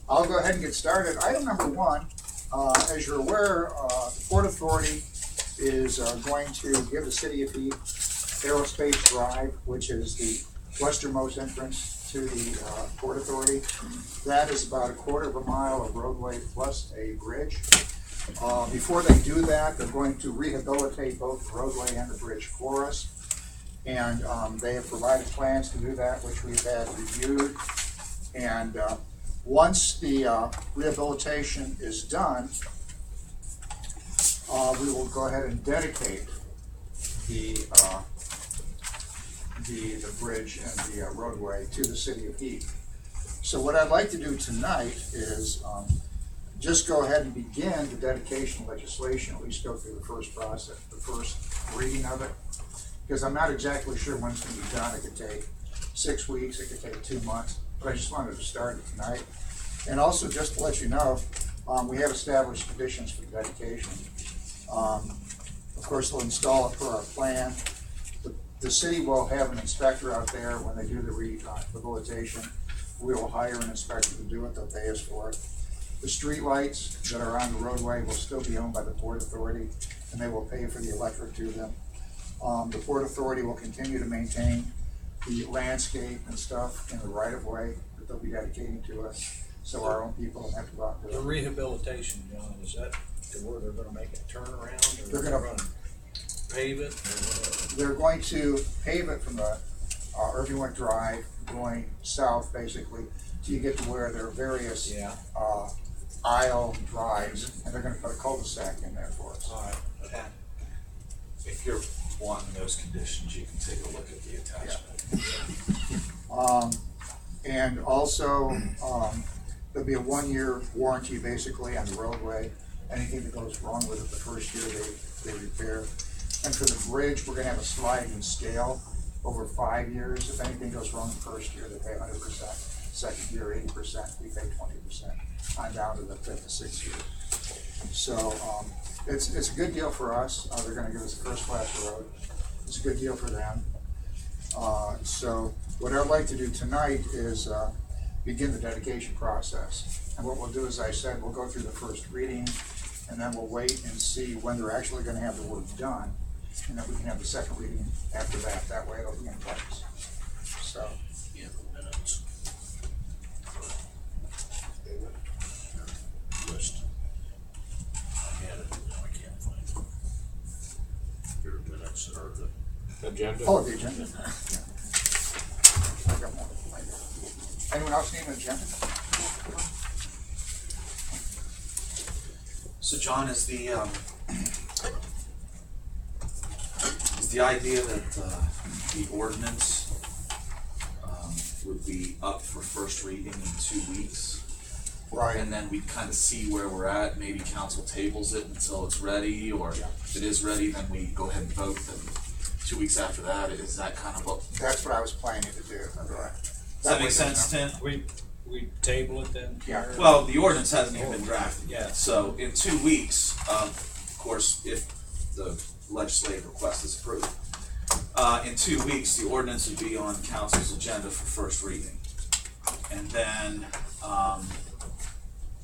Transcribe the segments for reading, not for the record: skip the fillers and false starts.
I'll go ahead and get started. Item number one, as you're aware, the Port Authority is going to give the City of Heath Aerospace Drive, which is the westernmost entrance to the Port Authority. That is about 1/4 mile of roadway plus a bridge. Before they do that, they're going to rehabilitate both the roadway and the bridge for us. And they have provided plans to do that, which we've had reviewed. And once the rehabilitation is done, we will go ahead and dedicate the bridge and the roadway to the City of Heath. So what I'd like to do tonight is just go ahead and begin the dedication legislation, at least go through the first process, the first reading of it, because I'm not exactly sure when it's going to be done. It could take 6 weeks, it could take 2 months, but I just wanted to start it tonight. And also, just to let you know, we have established conditions for dedication. Of course, they'll install it per our plan. The city will have an inspector out there when they do the rehabilitation. We will hire an inspector to do it, they'll pay us for it. The street lights that are on the roadway will still be owned by the Port Authority, and they will pay for the electric to them. The Port Authority will continue to maintain the landscape and stuff in the right-of-way that they'll be dedicating to us, so our own people don't have to go out and do it. The rehabilitation, John, is that to where they're gonna make a turnaround, or They're gonna pave it, or what? They're going to pave it from the Irvingwood Drive going south, basically, till you get to where there are various aisle drives, and they're gonna put a cul-de-sac in there for us. All right. Okay. If you're wanting those conditions, you can take a look at the attachment. And also, there'll be a 1-year warranty basically on the roadway. Anything that goes wrong with it the first year, they repair. And for the bridge, we're gonna have a sliding scale over 5 years. If anything goes wrong the first year, they pay 100%. Second year, 80%, we pay 20%, on down to the 5th to 6th year. So it's a good deal for us. They're gonna give us a first class road. It's a good deal for them. So what I'd like to do tonight is begin the dedication process. And what we'll do, as I said, we'll go through the first reading, and then we'll wait and see when they're actually gonna have the work done. And then we can have the second reading after that. That way it'll be in place. So. Yeah, the minutes. List. I had it, now I can't find it. Your minutes are the Agenda? Oh, the agenda. Yeah. I got one. Anyone else need an agenda? So John, is the idea that the ordinance would be up for first reading in 2 weeks? Right. And then we kind of see where we're at, maybe council tables it until it's ready, or if it is ready, then we go ahead and vote, then 2 weeks after that, is that kind of what? That's what I was planning to do. Right. Does that make sense, Tim? We table it then? Yeah. Well, the ordinance hasn't even been drafted Yeah. yet, so in 2 weeks, of course, if the legislative request is approved, in 2 weeks, the ordinance would be on council's agenda for first reading. And then,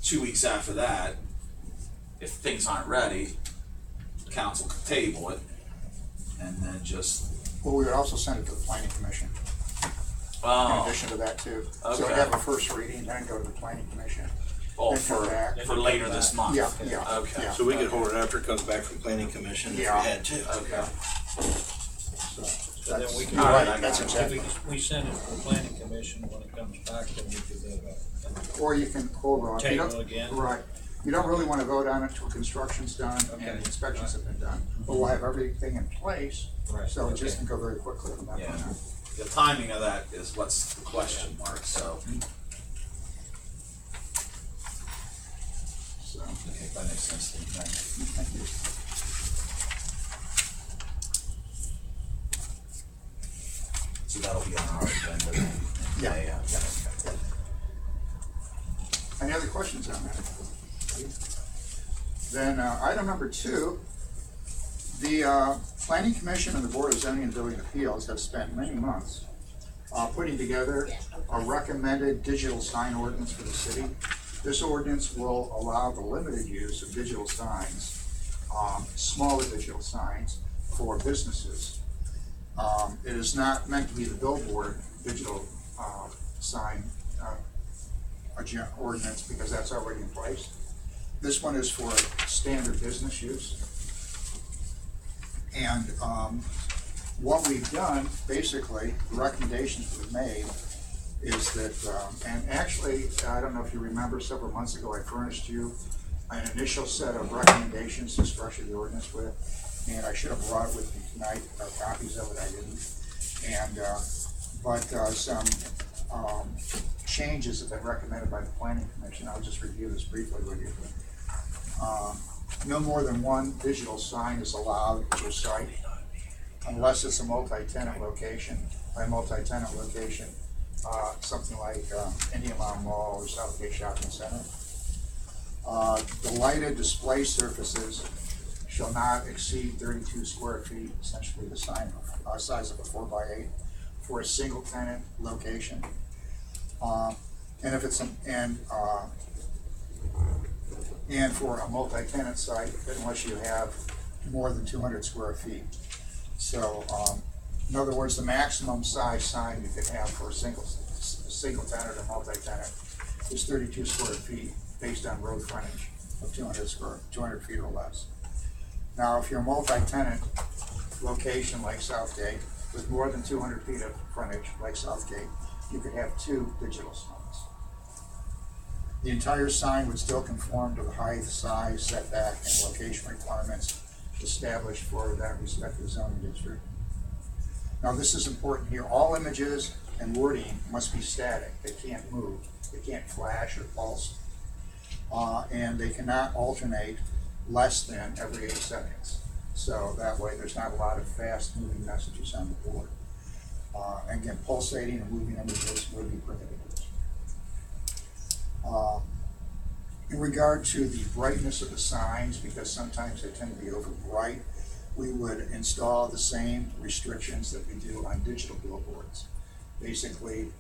2 weeks after that, if things aren't ready, council could table it, and then just. Well, we would also send it to the planning commission. In addition to that too. So we Okay. have a first reading, then go to the planning commission. Oh, Then come back. for later this month? Yeah, yeah. Okay. Yeah. So we could hold it after it comes back from planning commission if we Yeah. had to. Okay. So then we can. You're right, I that's got it. exactly. We send it to the planning commission, when it comes back, then we could, Or you can hold on. You don't- table again. Right. You don't really want to vote on it until construction's done Okay. and the inspections have been done. But we'll have everything in place, Right. so it just Okay. can go very quickly from that point Yeah. on. The timing of that is what's the question mark, so. So, Okay, that makes sense to me. thank you. So that'll be on our agenda then? Yeah. Yeah. Any other questions on that? Then item number 2, the Planning Commission and the Board of Zoning and Building Appeals have spent many months putting together a recommended digital sign ordinance for the city. This ordinance will allow the limited use of digital signs, smaller digital signs for businesses. It is not meant to be the billboard digital sign ordinance, because that's already in place. This one is for standard business use. And what we've done, basically, the recommendations we've made is that, and actually, I don't know if you remember, several months ago I furnished you an initial set of recommendations to structure the ordinance with, and I should have brought it with me tonight, copies of it, I didn't. And, some changes have been recommended by the Planning Commission. I'll just review this briefly with you. No more than one digital sign is allowed per site, unless it's a multi-tenant location. By multi-tenant location, something like Indian Mountain Mall or Southgate Shopping Center. The lighted display surfaces shall not exceed 32 square feet, essentially the size of a 4x8 for a single tenant location. And if it's and for a multi-tenant site, unless you have more than 200 square feet. So, in other words, the maximum size sign you could have for a single tenant or multi-tenant is 32 square feet based on road frontage of 200 feet or less. Now, if you're a multi-tenant location like Southgate with more than 200 feet of frontage like Southgate, you could have 2 digital signs. The entire sign would still conform to the height, size, setback, and location requirements established for that respective zoning district. Now, this is important here. All images and wording must be static. They can't move. They can't flash or pulse. And they cannot alternate less than every 8 seconds. So that way there's not a lot of fast moving messages on the board. And again, pulsating and moving images would be prohibited. In regard to the brightness of the signs, because sometimes they tend to be over bright, we would install the same restrictions that we do on digital billboards. Basically,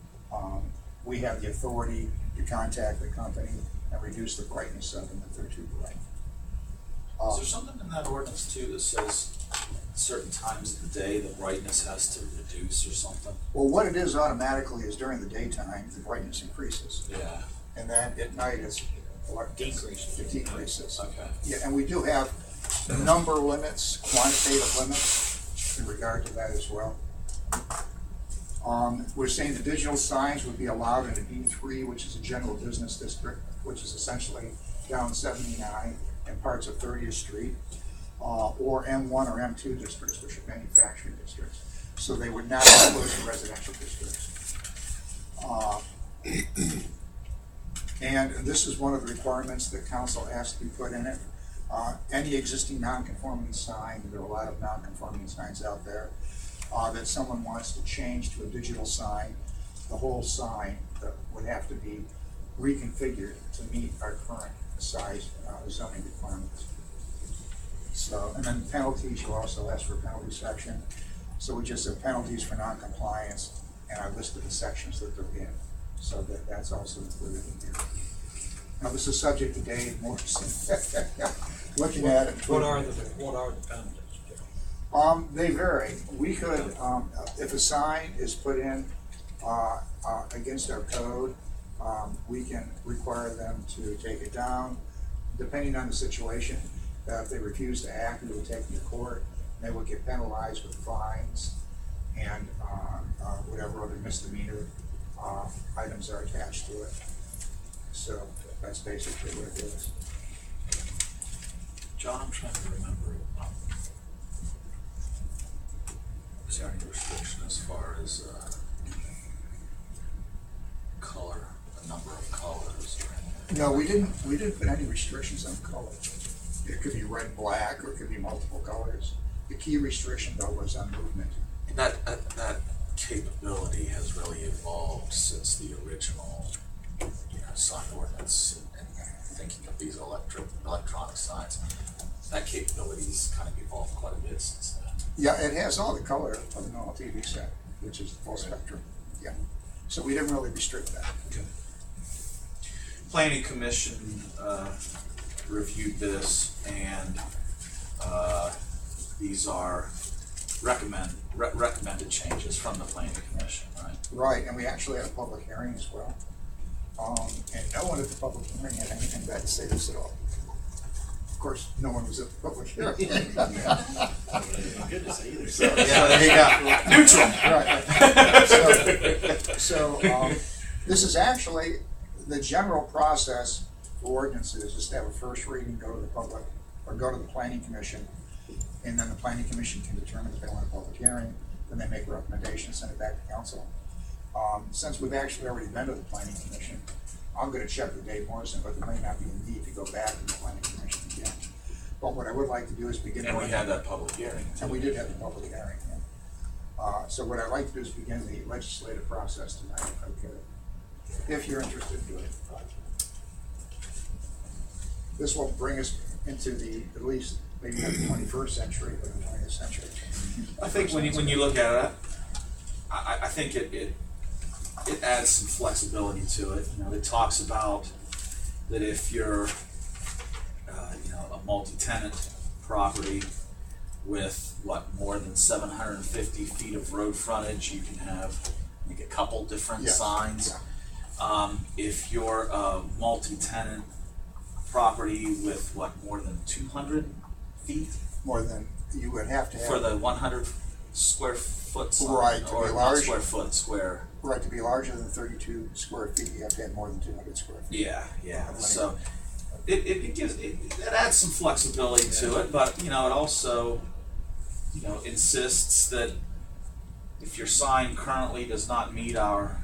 we have the authority to contact the company and reduce the brightness of them if they're too bright. Is there something in that ordinance too that says certain times of the day the brightness has to reduce or something? Well, what it is automatically is during the daytime, the brightness increases. Yeah. And then at night it's Decreases. It decreases. Okay. Yeah, and we do have number limits, quantitative limits in regard to that as well. We're saying the digital signs would be allowed in a B3, which is a general business district, which is essentially down 79 and parts of 30th Street, or M1 or M2 districts, which are manufacturing districts. So they would not be close to residential districts. And this is one of the requirements that council asked to be put in it. Any existing non-conforming sign, there are a lot of non-conforming signs out there, that someone wants to change to a digital sign, the whole sign would have to be reconfigured to meet our current size zoning requirements. So, and then penalties, you also asked for a penalty section. So we just have penalties for non-compliance, and I listed the sections that they're in. So that's also included in here. Now, this is subject to Dave Morrison looking at it. What are the penalties? They vary. We could, if a sign is put in against our code, we can require them to take it down. Depending on the situation, if they refuse to act, we would take them to court. They would get penalized with fines and whatever other misdemeanor items are attached to it. So that's basically what it is. John, I'm trying to remember. Is there any restriction as far as color, the number of colors? Or anything? No, we didn't put any restrictions on color. It could be red, black, or it could be multiple colors. The key restriction, though, was on movement. And that capability has really evolved since the original, sign ordinance and thinking of these electronic signs. That capability's kind of evolved quite a bit since then. Yeah, it has all the color of an all TV set, which is full spectrum. Yeah. So we didn't really restrict that. Okay. Planning Commission reviewed this, and these are recommended changes from the Planning Commission, right? Right, and we actually had a public hearing as well. And no one at the public hearing had anything bad to say to us at all. Of course, no one was at the public hearing. Goodness, either. So, Yeah, there you go. Neutral. Right. So, this is actually the general process for ordinances, is to have a first reading, go to the public, or go to the Planning Commission, and then the Planning Commission can determine if they want a public hearing, then they make a recommendation, send it back to council. Since we've actually already been to the Planning Commission, I'm gonna check with Dave Morrison, but there may not be a need to go back to the Planning Commission again. But what I would like to do is begin. And we had that public hearing. And we did have the public hearing, yeah. So what I'd like to do is begin the legislative process tonight, if I could, if you're interested in doing it. This will bring us into the, at least, maybe not the 21st century, but the 20th century. I think when you look at it, I think it adds some flexibility to it. You know, it talks about that if you're a multi-tenant property with more than 750 feet of road frontage, you can have like a couple different signs. Yeah. If you're a multi-tenant property with more than 200 feet More than, you would have to have. for the 100 square foot sign, Right, to or be not large. square foot, square. Right, to be larger than 32 square feet, you have to have more than 200 square feet. Yeah. So it gives it adds some flexibility to it, but it also insists that if your sign currently does not meet our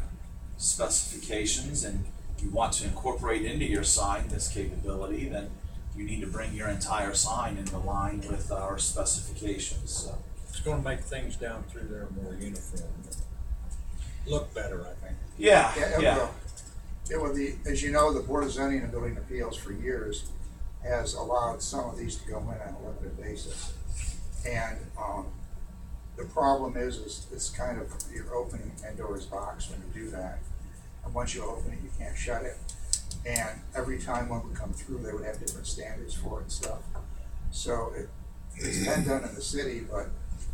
specifications and you want to incorporate into your sign this capability, then you need to bring your entire sign into line with our specifications. So. It's gonna make things down through there more uniform, look better, I think. Yeah, it will. It will. As you know, the Board of Zoning and Building Appeals for years has allowed some of these to go in on a limited basis. And the problem is it's kind of, you're opening Pandora's box when you do that. And once you open it, you can't shut it. And every time one would come through, they would have different standards for it and stuff. So it's been done in the city, but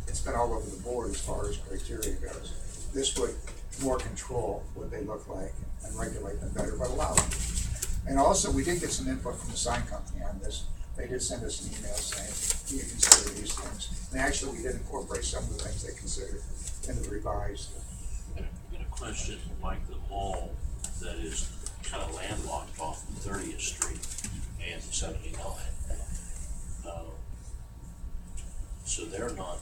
it's been all over the board as far as criteria goes. This would more control what they look like and regulate them better, but allow them. And also, we did get some input from the sign company on this. They did send us an email saying, do you consider these things? And actually, we did incorporate some of the things they considered into the revised. I got a question, like the mall that is kind of landlocked off of 30th Street and 79. So they're not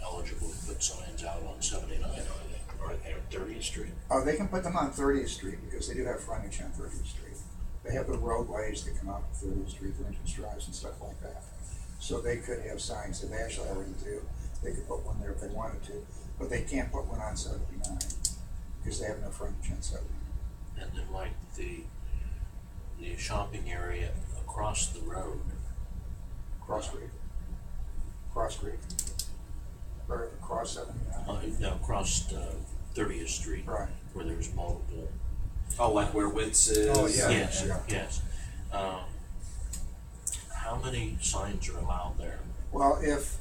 eligible to put signs out on 79, are they? Or at 30th Street? Oh, they can put them on 30th Street because they do have frontage on 30th Street. They have the roadways that come out of 30th Street, the entrance drives and stuff like that. So they could have signs that they actually already do. They could put one there if they wanted to, but they can't put one on 79 because they have no frontage on 79. And then like the shopping area across the road. Cross Creek. Or across 79. No, across 30th Street. Right. Where there's multiple. Oh, like where Wits is? Oh, yeah. Yes. How many signs are allowed there? Well, if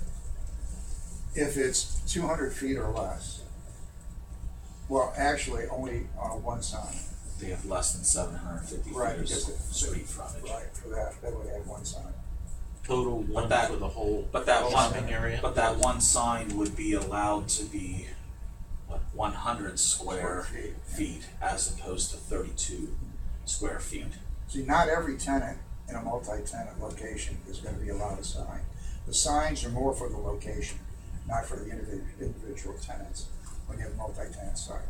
it's 200 feet or less, well, actually, only one sign. They have less than 750 feet Right, of because street frontage. Right, for that, they would have one sign. Total one that- for the whole But that shopping area? But that one sign would be allowed to be 100 square feet as opposed to 32 square feet. See, not every tenant in a multi-tenant location is going to be allowed a sign. The signs are more for the location, not for the individual tenants when you have a multi-tenant site.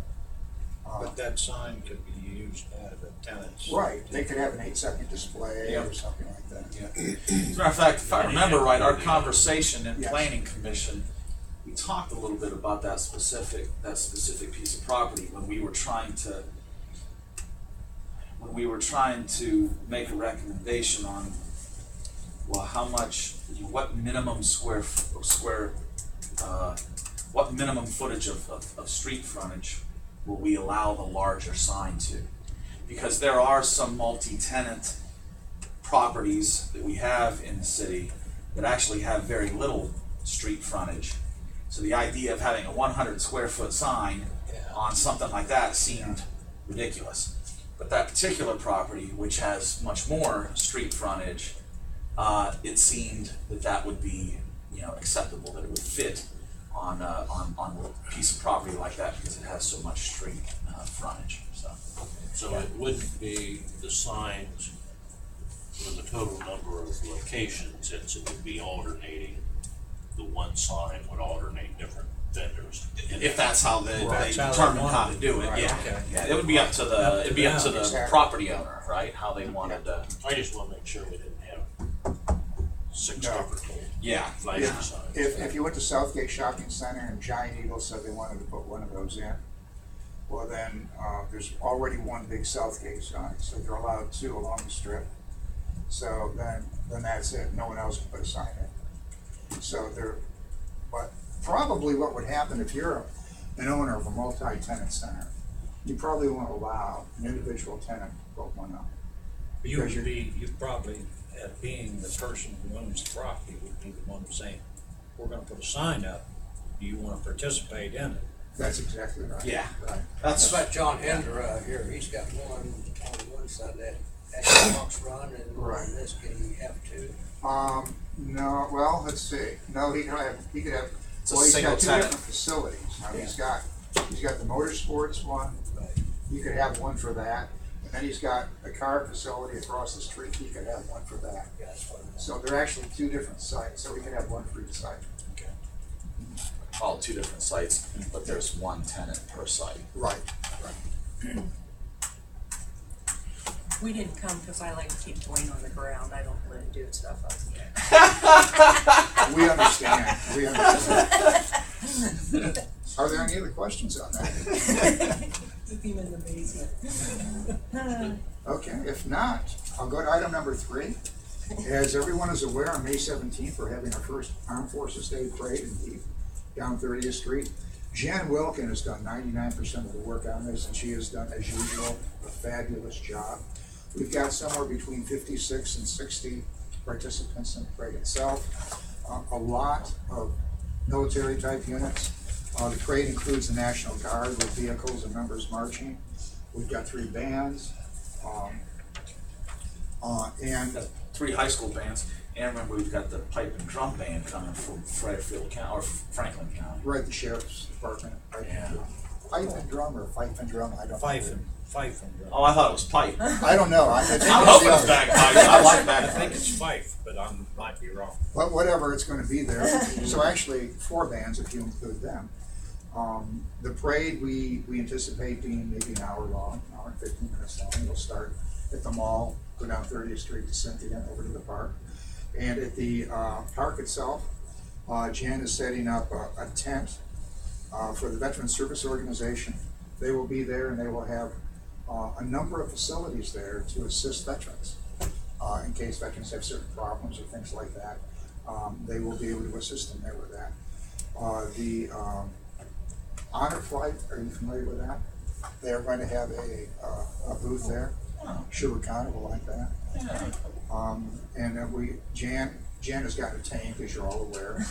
But that sign could be used at a tenant's. Right, they could have an 8-second display Yeah. or something like that. Yeah. As a matter of fact, if I remember right, our conversation in Yes. Planning Commission, we talked a little bit about that specific piece of property when we were trying to make a recommendation on, well, how much, what minimum what minimum footage of street frontage will we allow the larger sign to? because there are some multi-tenant properties that we have in the city that actually have very little street frontage. So the idea of having a 100 square foot sign on something like that seemed ridiculous. But that particular property, which has much more street frontage, it seemed that that would be, acceptable, that it would fit on a piece of property like that because it has so much street frontage. So it wouldn't be the signs with the total number of locations, it would be alternating, the one sign would alternate different vendors. If that's how they That's how they determine want how it. to do it, Right, yeah. okay. Yeah, it would be up to the, it'd be up to the Exactly. property owner, right, how they wanted to, I just wanna make sure we didn't have 6 No. different yeah. flashing signs. If you went to Southgate Shopping Center and Giant Eagle said they wanted to put one of those in, well then, there's already one big Southgate sign, so they're allowed 2 along the strip. So then that's it, no one else can put a sign in. So but probably what would happen if you're an owner of a multi-tenant center, you probably won't allow an individual tenant to put one up. You Because would be, you probably, being the person who owns the property, would be the one saying, we're gonna put a sign up, do you wanna participate in it? That's exactly right. Yeah. Right. That's, How about John Hender out here, he's got one on one side that Fox Run, and Right. on this, can he have 2? No, well, let's see, no, he could have, It's a well, he's single got 2 tenant. different facilities. Now, he's got the motorsports one, you could have one for that, and then he's got a car facility across the street, he could have one for that. Yeah, that's what I'm So they're actually 2 different sites, so we could have one for each site. Okay. all 2 different sites, but there's 1 tenant per site. Right. We didn't come because I like to keep Dwayne on the ground. I don't let him do stuff up here. We understand, we understand. Are there any other questions on that? Keep him in the basement. Okay, if not, I'll go to item number 3. As everyone is aware, on May 17th, we're having our first Armed Forces Day Parade in Heath, down 30th Street. Jan Wilkin has done 99% of the work on this, and she has done, as usual, a fabulous job. We've got somewhere between 56 and 60 participants in the parade itself. A lot of military-type units. The parade includes the National Guard with vehicles and members marching. We've got 3 bands. And 3 high school bands, and remember we've got the pipe and drum band coming from Fairfield County, or Franklin County. right, the sheriff's department, pipe Yeah. and drum. Pipe and drum or fife and drum, I don't know. Fife and drum. Oh, I thought it was pipe. I don't know. I think I'm it's hoping the it's other. bagpipes, I like I think bagpipes. it's Fife, but I might be wrong. But whatever, it's gonna be there. So actually, 4 bands if you include them. The parade, we anticipate being maybe an hour long, hour and 15 minutes long. It'll start at the mall, go down 30th Street to Cynthia, over to the park. And at the park itself, Jan is setting up a tent for the Veteran Service Organization. They will be there and they will have a number of facilities there to assist veterans. In case veterans have certain problems or things like that, they will be able to assist them there with that. The Honor Flight, are you familiar with that? They are going to have a booth there. Sherwood County will like that. And then Jan has got a tank, as you're all aware,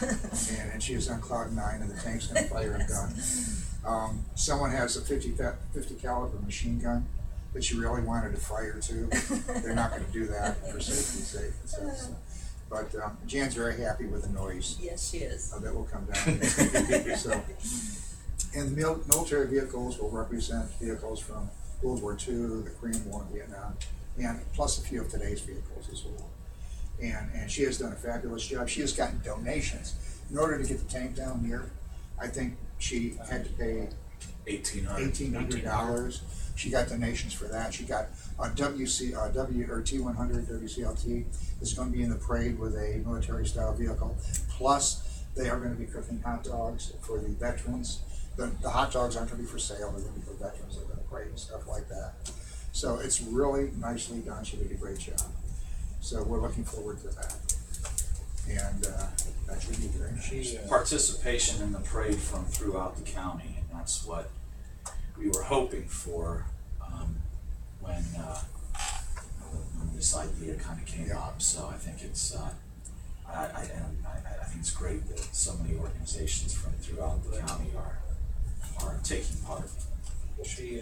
and she is on cloud 9, and the tank's gonna fire a gun. Someone has a 50 caliber machine gun that she really wanted to fire too. They're not gonna do that for safety's sake. But Jan's very happy with the noise Yes, she is. that will come down. So, and the military vehicles will represent vehicles from World War II, the Korean War, Vietnam, and plus a few of today's vehicles as well. And she has done a fabulous job. She has gotten donations. In order to get the tank down here, I think she had to pay $1,800. She got donations for that. She got a T100 WCLT is going to be in the parade with a military style vehicle. Plus, they are going to be cooking hot dogs for the veterans. The hot dogs aren't going to be for sale. They're going to be for veterans. They're going to parade and stuff like that. So it's really nicely done. She did a great job. So we're looking forward to that. And that should be very nice. Participation in the parade from throughout the county, and that's what we were hoping for when this idea kind of came up. So I think it's I think it's great that so many organizations from throughout the county are taking part. She,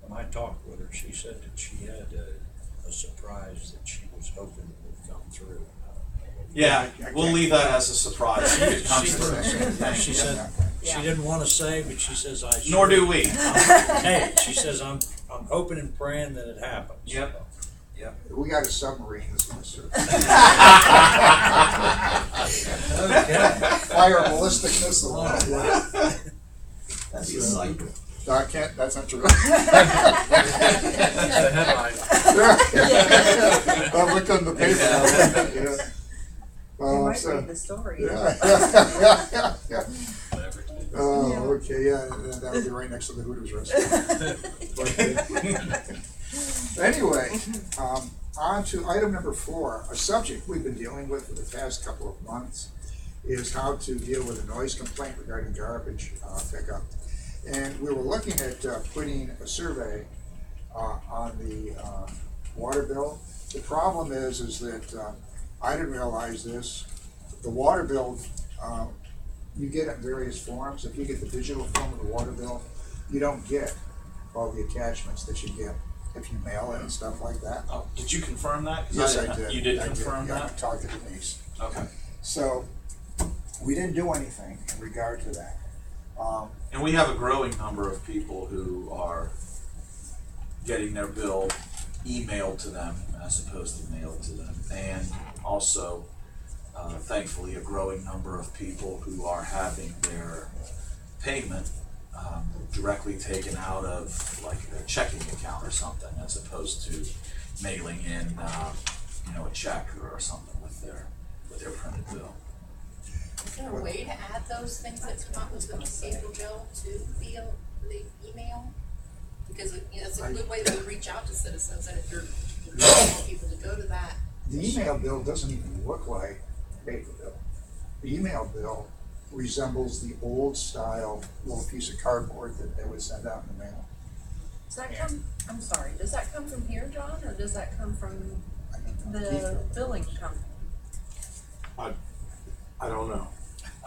when I talked with her, she said that she had a surprise that she was hoping would come through. Yeah, we'll leave that as a surprise. If it comes through. She said, she Yeah. didn't wanna say, but she says I should. Nor do we. Hey, she says, I'm hoping and praying that it happens. Yep. We got a submarine that's gonna serve. Okay. Fire a ballistic missile. That'd be a sight. No, I can't, that's not true. That's the headline. I've looked on the paper. Yeah. You might So- read the story. Yeah. Oh, okay, yeah, that would be right next to the Hooters restaurant. Anyway, on to item number 4, a subject we've been dealing with for the past couple of months is how to deal with a noise complaint regarding garbage pickup. And we were looking at putting a survey on the water bill. The problem is that I didn't realize this. The water bill, you get it in various forms. If you get the digital form of the water bill, you don't get all the attachments that you get if you mail it and stuff like that. Oh, did you confirm that? 'Cause Yes, I did. You did I confirm Yeah, I that? talked to Denise. Okay. So, we didn't do anything in regard to that. And we have a growing number of people who are getting their bill emailed to them as opposed to mailed to them. And also, thankfully, a growing number of people who are having their payment directly taken out of like a checking account or something, as opposed to mailing in, a check or something with their printed bill. Is there a way to add those things that come out with the cable bill to the email? Because it's a good way to reach out to citizens, and if you're wanting people to go to that. The email bill doesn't even look like a paper bill. The email bill resembles the old style little piece of cardboard that they would send out in the mail. Does that come, I'm sorry, does that come from here, John, or does that come from I don't know. the billing company? I don't know.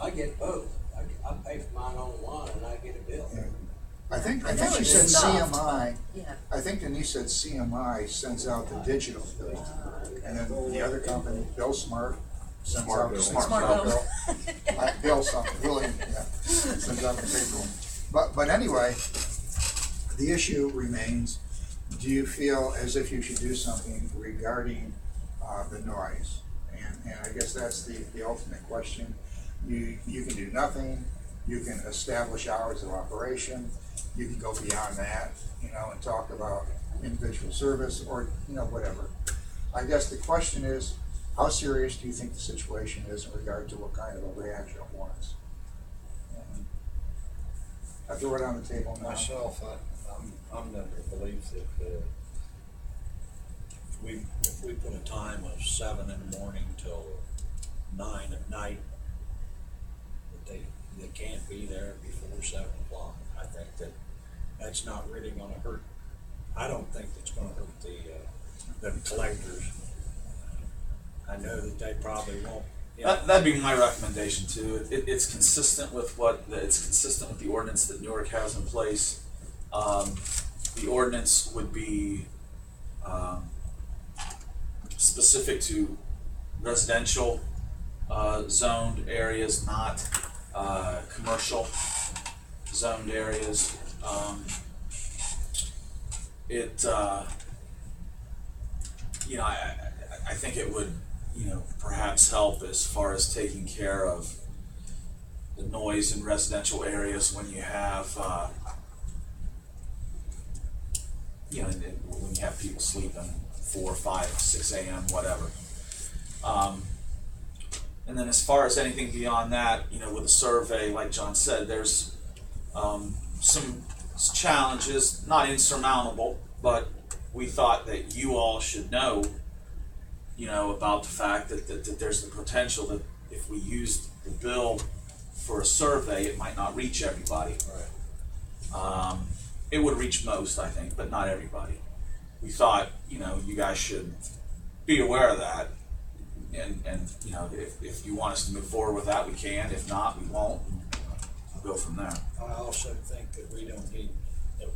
I get both. I pay for mine online and I get a bill. Yeah. I think I know she it's said stuffed, CMI, Yeah. I think Denise said CMI sends out the digital bill. And then the other company, Bill Smart, sends Smart out the Bill. smart bill. Bill something, really, yeah, sends out the paper one. But anyway, the issue remains, do you feel as if you should do something regarding the noise? And I guess that's the ultimate question. You can do nothing, you can establish hours of operation, you can go beyond that, and talk about individual service or, whatever. I guess the question is, how serious do you think the situation is in regard to what kind of a reaction it warrants? And I throw it on the table now. Myself, I'm never believed that, if we put a time of 7 in the morning till 9 at night, that they can't be there before 7 o'clock. I think that's not really gonna hurt. I don't think it's gonna hurt the collectors. I know that they probably won't. That'd be my recommendation too. It's consistent with it's consistent with the ordinance that Newark has in place. The ordinance would be specific to residential zoned areas, not commercial zoned areas. I think it would, perhaps help as far as taking care of the noise in residential areas when you have, when you have people sleeping 4, 5, 6 a.m., whatever. And then as far as anything beyond that, with a survey, like John said, there's some challenges, not insurmountable, but we thought that you all should know, about the fact that there's the potential that if we used the bill for a survey, it might not reach everybody. Right. It would reach most, I think, but not everybody. we thought, you guys should be aware of that. And if you want us to move forward with that, we can. If not, we won't. We'll go from there. I also think that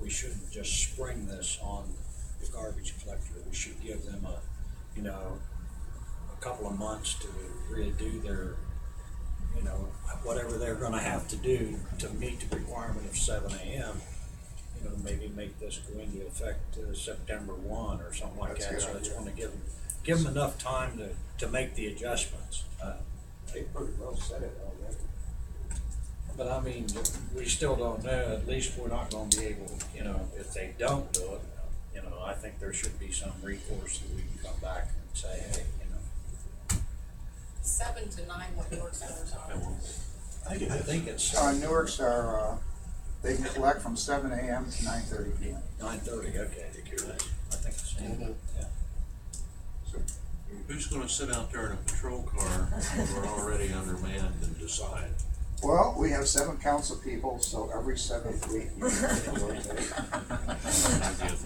we shouldn't just spring this on the garbage collector. We should give them a couple of months to really do their, whatever they're gonna have to do to meet the requirement of 7 a.m. Maybe make this go into effect September 1 or something like That's a that. good So it's idea. gonna give them enough time to make the adjustments. They pretty well said it already. But I mean, we still don't know, at least we're not gonna be able, if they don't do it, I think there should be some recourse that we can come back and say, hey, 7 to 9, what your hours are. I think it's Newark's are, they can collect from 7 a.m. to 9:30 p.m. 9:30, okay. I think it's, yeah. Who's gonna sit out there in a patrol car when we're already undermanned and decide? Well, we have 7 council people, so every 7th week.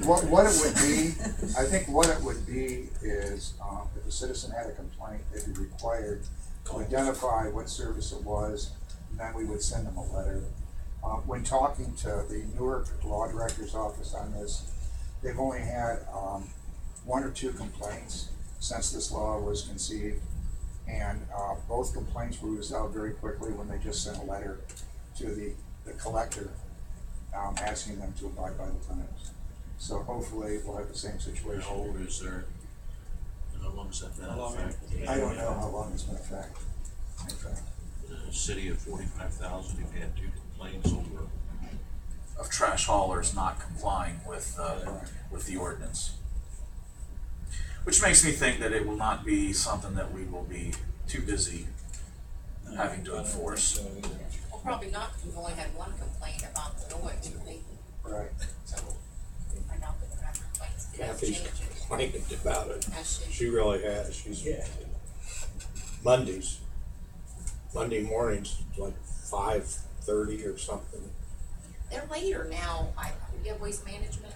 What it would be, I think what it would be is, if a citizen had a complaint, they'd be required to identify what service it was, and then we would send them a letter. When talking to the Newark Law Director's Office on this, they've only had 1 or 2 complaints since this law was conceived. And both complaints were resolved very quickly when they just sent a letter to the collector asking them to abide by the times. So hopefully we'll have the same situation. How old is there? How long is that How now? long? I don't know how long it's been in effect. A city of 45,000, you've had 2 complaints over. Of trash haulers not complying with the ordinance. Which makes me think that it will not be something that we will be too busy having to enforce. So, Well, probably not, because we've only had 1 complaint about the noise, right? Right. So, I doubt that we're having complaints. It has Kathy's changed. complaining about it. Has changed. She really has. She's Monday mornings, like 5:30 or something. They're later now. You have waste management.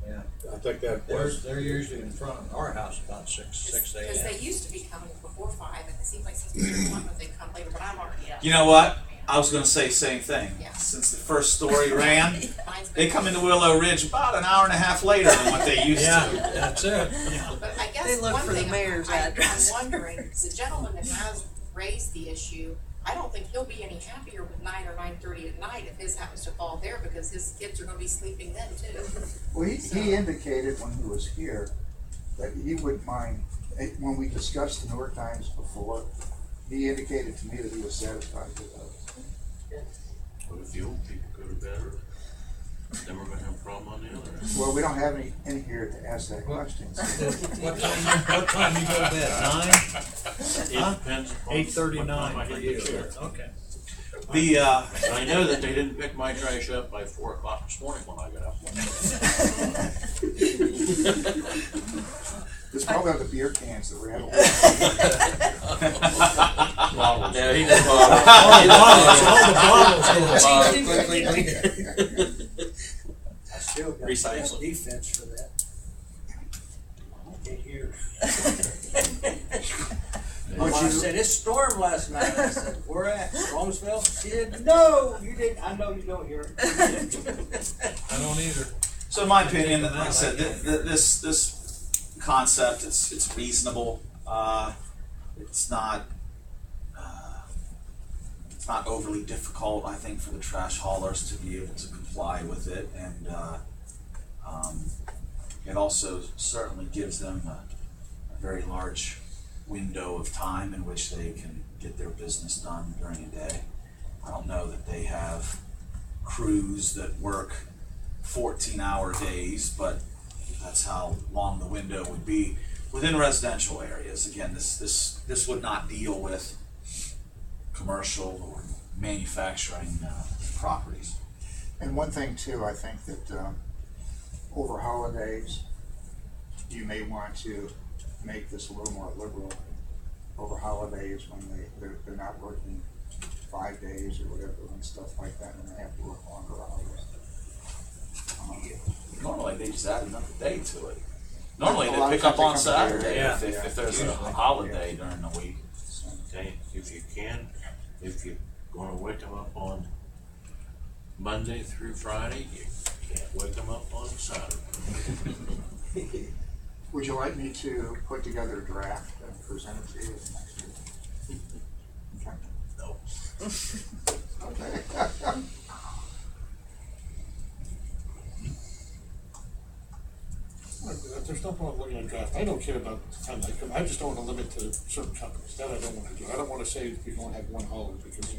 yeah. I think that was, They're usually in front of our house about 6 Because a.m. they used to be coming before 5, and it seems like since we're one, they come later, but I'm already up. You know what? I was gonna say same thing. Yeah. Since the first story ran, Mine's they been- come into Willow Ridge about an hour and a half later than what they used Yeah, to. that's it. But I guess They look one for the thing mayor's I'm address. wondering, the gentleman that has raised the issue, I don't think he'll be any happier with 9 or 9:30 at night if his happens to fall there, because his kids are gonna be sleeping then too. Well, he indicated when he was here that he wouldn't mind, when we discussed the Newark Times before, he indicated to me that he was satisfied with those. What if the old people go to bed early? Then we're gonna have a problem on the other end. Well, we don't have any in here to ask that question. What time you go to bed? 9? It depends upon. 8:39 what for time I you. hit the chair. Okay. I know that they didn't pick my trash up by 4 o'clock this morning when I got up. It's probably on the beer cans that rattle. No, he just All the bottles. I still got Recycle. defense for that. I can't hear. Would I you- said, it stormed last night. I said, where at? Strongsville? She said, no, you didn't. I know you don't hear it. I don't either. So in my opinion, like I said, this concept, it's reasonable. It's not overly difficult, I think, for the trash haulers to be able to comply with it, and it also certainly gives them a very large window of time in which they can get their business done during a day. I don't know that they have crews that work 14-hour days, but that's how long the window would be within residential areas. Again, this would not deal with commercial or manufacturing properties. And one thing too, I think that over holidays, you may want to make this a little more liberal over holidays when they're not working 5 days or whatever and stuff like that, and they have to work longer hours. Normally, they just add another day to it. Normally, A they lot of pick up times they on come together, Saturday yeah. if there's a holiday during the week. Okay, if you can, if you're gonna wake them up on Monday through Friday, you can't wake them up on Saturday. Would you like me to put together a draft and present it to you next week? Okay. No. Okay. There's no point looking at draft. I don't care about the time they come. I just don't want to limit to certain companies. That I don't want to do. I don't want to say you can only have one hauler because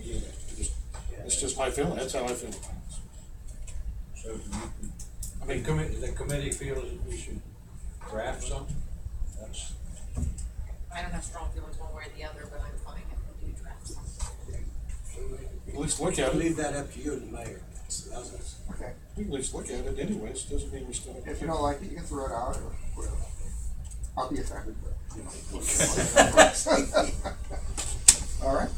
it's just my feeling. That's how I feel about it. So I mean, the committee feels that we should draft something? That's, I don't have strong feelings one way or the other, but I'm fine if we do draft something. At least look at I'll it. leave that up to you and the mayor. That's- Okay. You can at least look at it anyways. Doesn't mean we still. If you don't like it, you can throw it out or whatever. I'll be offended, but, you know. All right?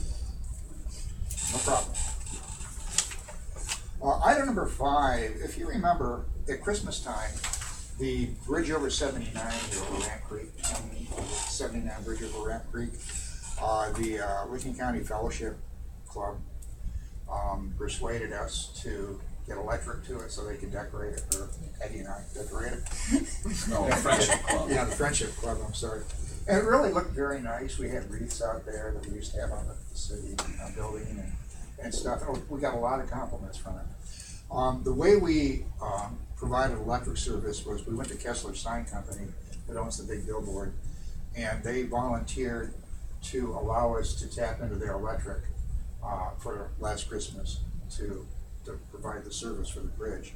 No problem. Item number 5, if you remember, at Christmas time, the bridge over 79 over Ramp Creek, 79 bridge over Ramp Creek, the Lincoln County Fellowship Club persuaded us to get electric to it so they could decorate it, or Eddie and I decorate it. No, Friendship Club. Yeah, the Friendship Club, I'm sorry. And it really looked very nice. We had wreaths out there that we used to have on the city building and stuff. Oh, we got a lot of compliments from it. The way we provided electric service was we went to Kessler Sign Company that owns the big billboard, and they volunteered to allow us to tap into their electric for last Christmas to provide the service for the bridge.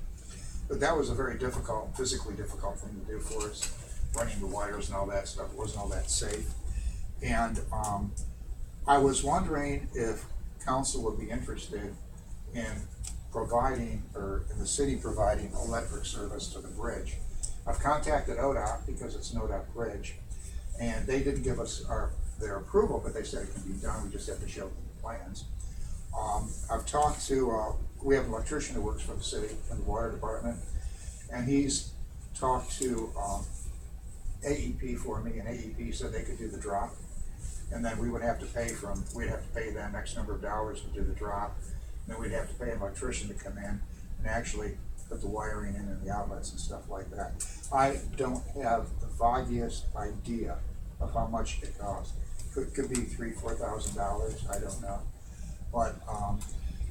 But that was a very difficult, physically difficult thing to do for us, running the wires and all that stuff. It wasn't all that safe. And I was wondering if council would be interested in providing, or in the city providing electric service to the bridge. I've contacted ODOT because it's an ODOT bridge, and they didn't give us their approval, but they said it can be done. We just have to show them the plans. I've talked to, we have an electrician who works for the city in the water department, and he's talked to AEP for me, and AEP said they could do the drop, and then we would have to pay we'd have to pay them X number of dollars to do the drop, and then we'd have to pay an electrician to come in and actually put the wiring in and the outlets and stuff like that. I don't have the foggiest idea of how much it costs. Could be $3,000-4,000, I don't know. But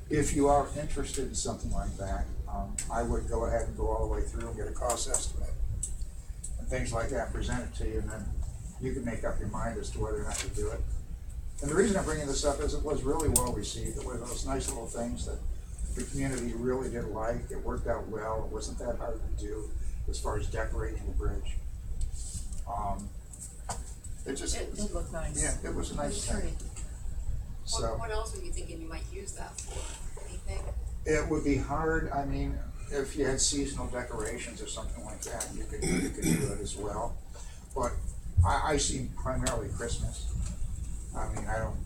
if you are interested in something like that, I would go ahead and go all the way through and get a cost estimate and things like that, present it to you, and then you can make up your mind as to whether or not to do it. And the reason I'm bringing this up is it was really well received. It was those nice little things that the community really did like. It worked out well. It wasn't that hard to do as far as decorating the bridge. It did look nice. Yeah, it was a nice It was thing. So What else were you thinking you might use that for? Anything? it would be hard. I mean, if you had seasonal decorations or something like that, you could do it as well. But I see primarily Christmas. I mean, I don't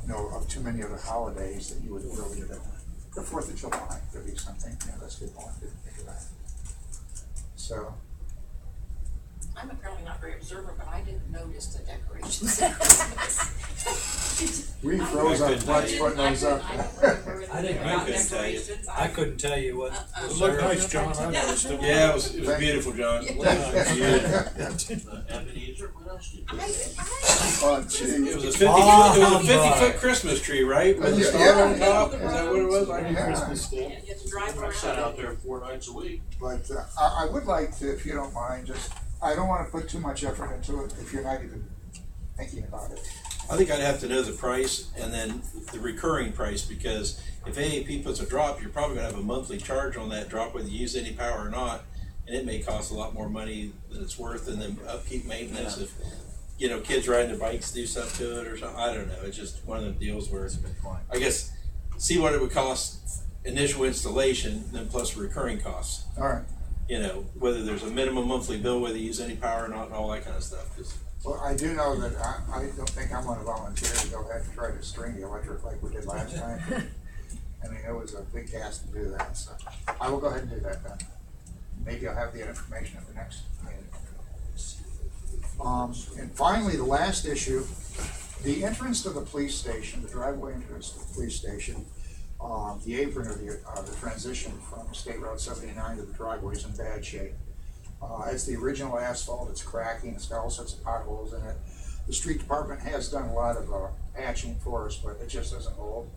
know of too many other holidays that you would really do that. The 4th of July could be something. Yeah, that's a good point. I didn't think of that. So, I'm apparently not very observant, but I didn't notice the decorations. we froze up butts putting those up. I didn't- I couldn't tell you. I couldn't tell you what. It looked nice, John. I noticed it. Yeah, it was beautiful, John. Ebenezer, what else did you? Oh, gee. It was a 50-foot Christmas tree, right? With the Yeah. star on top. Is that what it was? Yeah. Christmas stuff. You have to drive I sat around. out there 4 nights a week. But I would like to, if you don't mind, just, I don't want to put too much effort into it if you're not even thinking about it. I think I'd have to know the price and then the recurring price, because if AAP puts a drop, you're probably gonna have a monthly charge on that drop whether you use any power or not, and it may cost a lot more money than it's worth, and then upkeep maintenance if, kids riding their bikes do stuff to it or something. I don't know. It's just one of the deals where I guess see what it would cost initial installation, then plus recurring costs. All right. Whether there's a minimum monthly bill, whether you use any power or not, and all that kind of stuff. Well, I do know that I don't think I'm gonna volunteer to go ahead and try to string the electric like we did last time. I mean, it was a big task to do that, so I will go ahead and do that then. maybe I'll have the information at the next meeting. And finally, the last issue, the entrance to the police station, the driveway entrance to the police station, the apron or the transition from State Route 79 to the driveway is in bad shape. It's the original asphalt, it's cracking, it's got all sorts of potholes in it. The street department has done a lot of patching for us, but it just doesn't hold.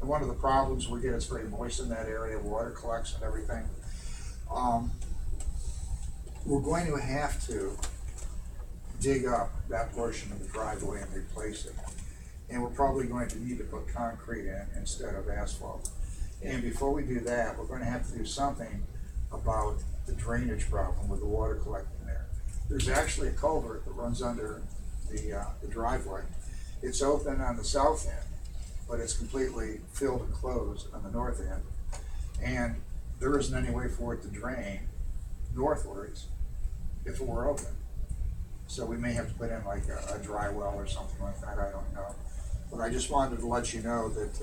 And one of the problems we get, it's very moist in that area, water collects and everything. We're going to have to dig up that portion of the driveway and replace it. And we're probably going to need to put concrete in instead of asphalt. And before we do that, we're going to have to do something about the drainage problem with the water collecting there. There's actually a culvert that runs under the driveway. It's open on the south end, but it's completely filled and closed on the north end. And there isn't any way for it to drain northwards if it were open. So we may have to put in like a dry well or something like that, I don't know. But I just wanted to let you know that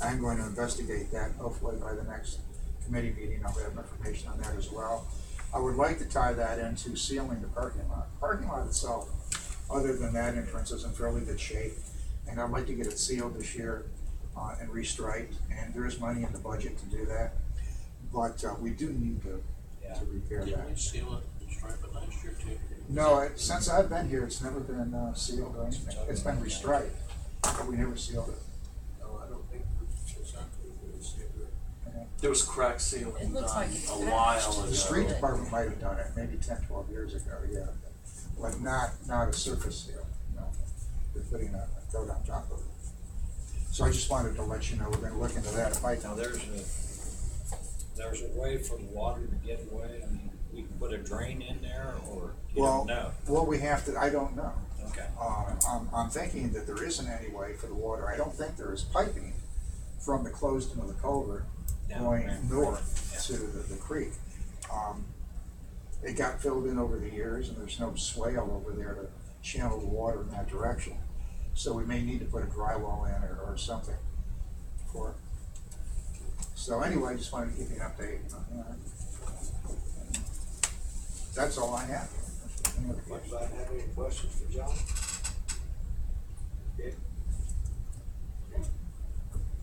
I'm going to investigate that. Hopefully by the next committee meeting I'll have information on that as well. I would like to tie that into sealing the parking lot. The parking lot itself, other than that entrance, is in fairly good shape. And I'd like to get it sealed this year and restriped. And there is money in the budget to do that. But we do need to repair Didn't we that. seal it and stripe it last year too? No, since I've been here, it's never been sealed or anything. It's been restriped, but we never sealed it. No, I don't think it's not good to see it. There was crack It sealing looks done like it's a patched. while ago. The street department might have done it, maybe 10, 12 years ago, yeah. But not a surface seal, no. They're putting a coat on top of it. So I just wanted to let you know, we're gonna look into that. If I Now, there's a way for the water to get away. I mean, we can put a drain in there, or you Well, don't know. what we have to, I don't know. Okay. I'm thinking that there isn't any way for the water. I don't think there is piping from the closed end of the culvert Down going there. north Yeah. to the creek. It got filled in over the years, and there's no swale over there to channel the water in that direction. So we may need to put a drywall in or something for it. So anyway, I just wanted to give you an update on that. That's all I have. Any other questions? Anybody have any questions for John? Yeah.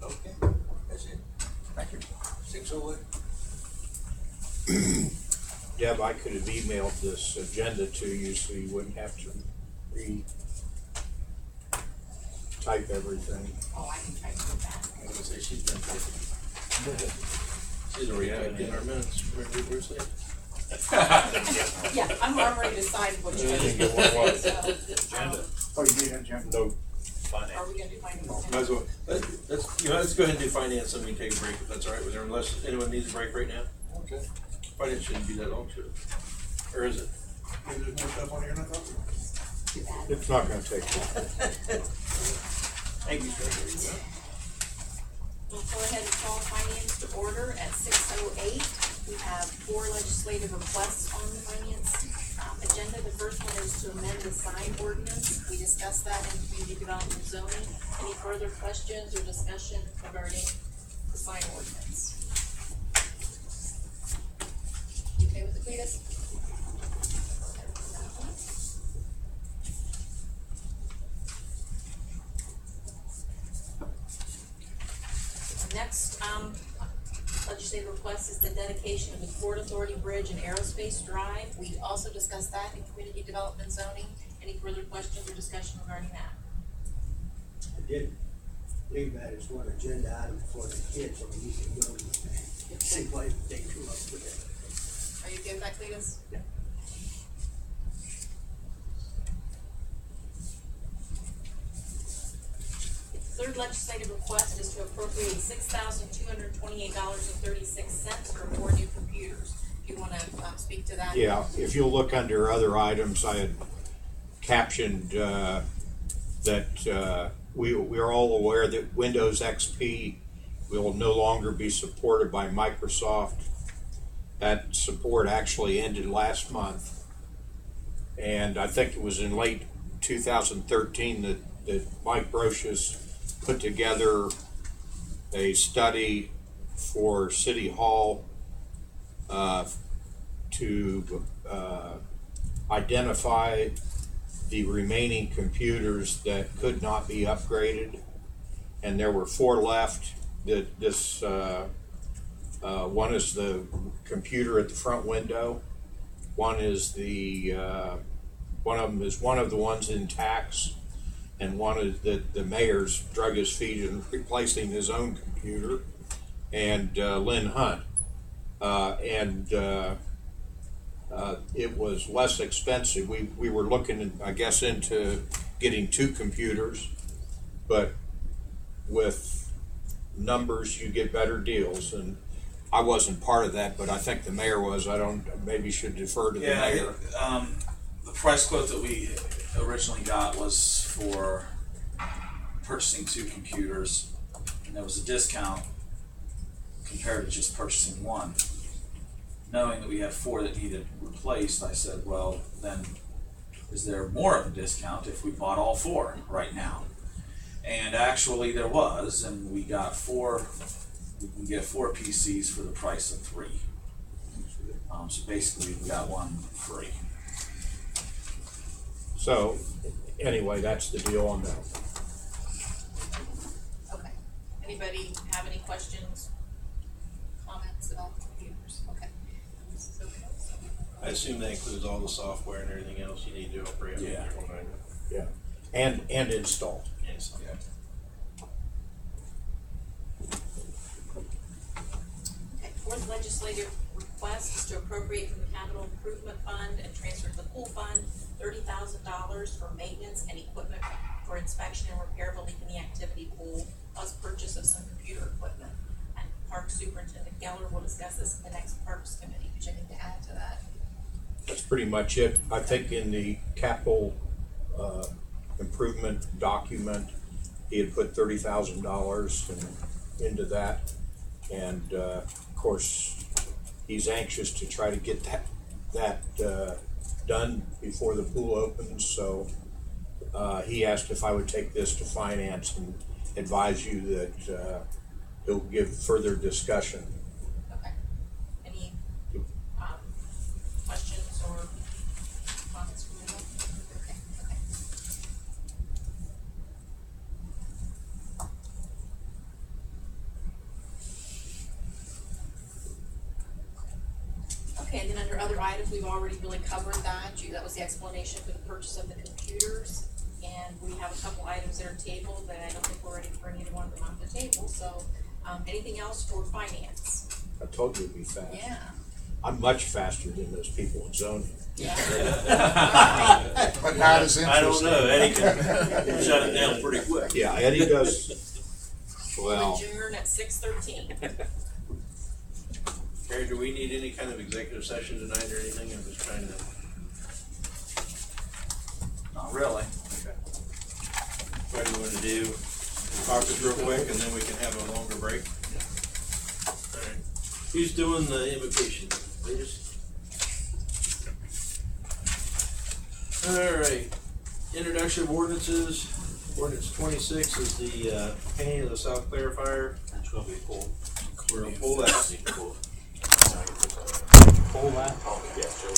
Okay, that's it. Thank you. 6:08. Deb, I could have emailed this agenda to you so you wouldn't have to type everything. Oh, I can try to do that. I was gonna say, she's been taking. She's already typed in our minutes, remember Bruce said? Yeah, I'm already decided what you're Yeah, gonna you get one more. Agenda. Oh, you need an agenda? No, Are we gonna do finance? Might as well, let's go ahead and do finance and we can take a break if that's all right with everyone, unless anyone needs a break right now. Okay. Finance shouldn't be that long, should it? Or is it? Maybe there's more stuff on here than I thought. it's not gonna take long. Thank you, sir. We'll go ahead and call finance to order at 6:08. We have 4 legislative requests on the finance agenda. The first one is to amend the sign ordinance. We discussed that in community development zoning. Any further questions or discussion regarding the sign ordinance? You okay with it, Cletus? Next, legislative request is the dedication of the Port Authority Bridge and Aerospace Drive. We also discussed that in community development zoning. Any further questions or discussion regarding that? I did leave that as one agenda item for the kids, so we can go and see what they come up with. Are you good with that, Cletus? Yeah. Third legislative request is to appropriate $6,228.36 for 4 new computers. Do you wanna, speak to that? Yeah, if you'll look under other items, I had captioned, that, we are all aware that Windows XP will no longer be supported by Microsoft. That support actually ended last month. And I think it was in late 2013 that Mike Brocious put together a study for City Hall to identify the remaining computers that could not be upgraded, and there were 4 left. One is the computer at the front window. One is one of them is one of the ones in tax, and one is the mayor's drug his feet in replacing his own computer, and Lynn Hunt. It was less expensive. We were looking, I guess, into getting 2 computers, but with numbers you get better deals, and I wasn't part of that, but I think the mayor was. Maybe should defer to the mayor. The price quote that we originally got was for purchasing 2 computers, and there was a discount compared to just purchasing 1. Knowing that we had 4 that needed replaced, I said, well, then is there more of a discount if we bought all 4 right now? And actually there was, and we got 4, we can get 4 PCs for the price of 3. So basically we got 1 free. So anyway, that's the deal on that. Okay. Anybody have any questions, comments about computers? Okay. This is okay. I assume that includes all the software and everything else you need to operate. Yeah. Yeah, and install. Yes. Yeah. Okay, fourth legislative request is to appropriate from the capital improvement fund and transfer to the pool fund $30,000 for maintenance and equipment for inspection and repair of a leak in the activity pool, plus purchase of some computer equipment. And Park Superintendent Geller will discuss this in the next Parks Committee. Did you have anything to add to that? That's pretty much it. I think in the capital improvement document, he had put $30,000 into that, and of course, he's anxious to try to get that done before the pool opens. So he asked if I would take this to finance and advise you that he'll give further discussion. Okay. Any questions or comments from anyone? Okay, okay. Okay, and then under other items, we've already really covered that. That was the explanation for the purchase of the computers. And we have a couple items that are tabled that I don't think we're ready for any one of them off the table. So, anything else for finance? I told you it'd be fast. Yeah. I'm much faster than those people in zoning. Yeah. But not as interesting. I don't know, Eddie can shut it down pretty quick. Yeah, Eddie does. Well, Adjourn at 6:13. Gary, do we need any kind of executive session tonight or anything? I'm just trying to. Not really. What do you want to do? Talk this real quick and then we can have a longer break? Alright. Who's doing the invocation? Latest? Alright. Introduction of ordinances. Ordinance 26 is the painting of the south clarifier. It's gonna be full. We're gonna pull that. Need to pull. Pull that? Oh, yeah, Joe.